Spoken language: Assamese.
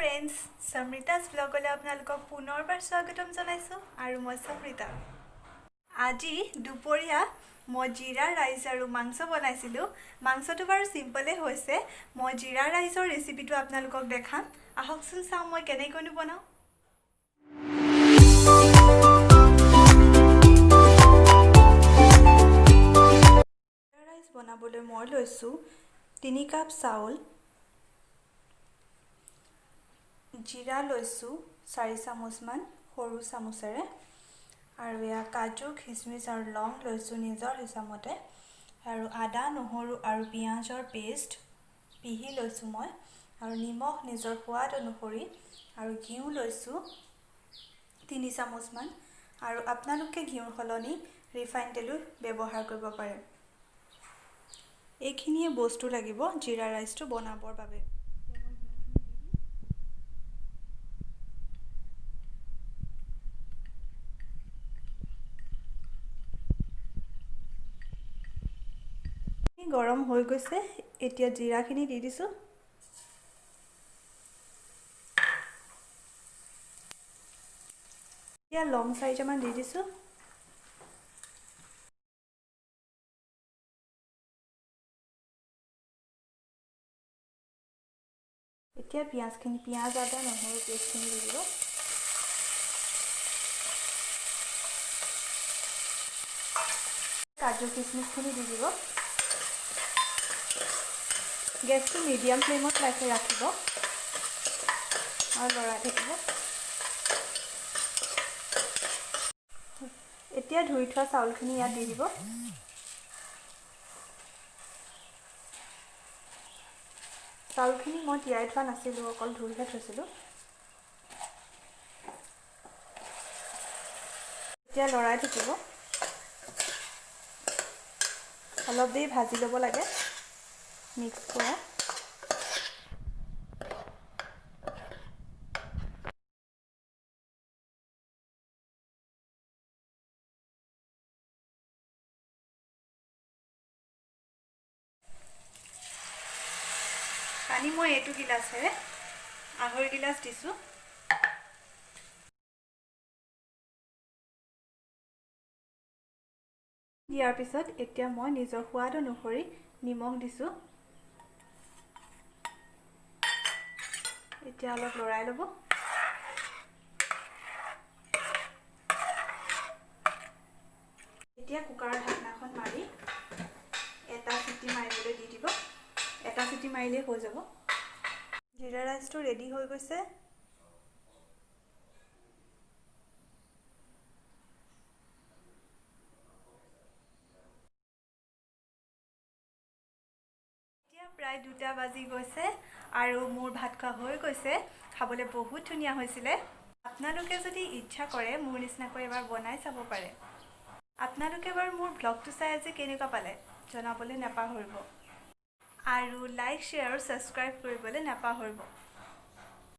friends, samritasvlog le apnalok punorbar swagatam janaisu aru moi samrita. Aji duporia moi jeera rice aru mangso banaisilu. Mangso to baru simple hoise. Moi jeera rice or recipe to apnalokok dekham. Ahoksun sao moi kenei konu banao. Jeera rice banabole moi loisu 3 cup চাউল जीरा लैसु 4 চামুচ মান সৰু চামুচেৰে আৰু ইয়া কাজু কিশমিশ আৰু লং লैसु নিজৰ হিচাপতে আৰু আদা নহৰু আৰু পিয়াজৰ পেষ্ট পিহি লैसु মই আৰু নিমখ নিজৰ সোৱাদ অনুসৰি আৰু ঘিউ লैसु 3 চামুচ মান আৰু আপোনালোকে ঘিউৰ সলনি ৰিফাইন তেলো ব্যৱহাৰ কৰিব পাৰে এইখিনিয়ে বস্তু লাগিব जीरा ৰাইচটো বনাবৰ বাবে গৰম হৈ গৈছে এতিয়া জিৰাখিনি দি দিছো এতিয়া লং চাইজমান দি দিছো এতিয়া পিয়াজ আদা নহৰু পেষ্টখিনি দি দিব কাজু কিশমিশখিনি দি দিব गैस तो मीडियम फ्लेम राखिब और लड़ा থাকিব এতিয়া ধুই থোৱা চাউলখিনি ইয়াত দি দিব চাউলখিনি মই তিয়াই থোৱা নাছিলো অকল ধুইহে থৈছিলো এতিয়া লৰাই থাকিব অলপ দেৰি ভাজি ল'ব লাগে মিক্স কৰা পানী মই এটো গিলাসেৰে আহৰ গিলাস দিছো ইয়াৰ পিছত এতিয়া মই নিজৰ সোৱাদ অনুসৰি নিমখ দিছো এতিয়া অলপ লৰাই ল'ব এতিয়া কুকাৰৰ ঢাকনাখন মাৰি এটা সিটি মাৰিবলৈ দি দিব এটা সিটি মাৰিলে হৈ যাব जीरा ৰাইচটো ৰেডি হৈ গৈছে এতিয়া প্ৰায় 2টা বাজি গৈছে আৰু মোৰ ভাত খোৱা হৈ গৈছে খাবলৈ বহুত ধুনীয়া হৈছিল আপোনালোকে যদি ইচ্ছা কৰে মোৰ নিচিনাকৈ এবাৰ বনাই চাব পাৰে আপোনালোকে এবাৰ মোৰ ব্লগটো চাই আজি কেনেকুৱা পালে জনাবলৈ নাপাহৰিব আৰু লাইক শেয়াৰ আৰু সাবস্ক্ৰাইব কৰিবলৈ নাপাহৰিব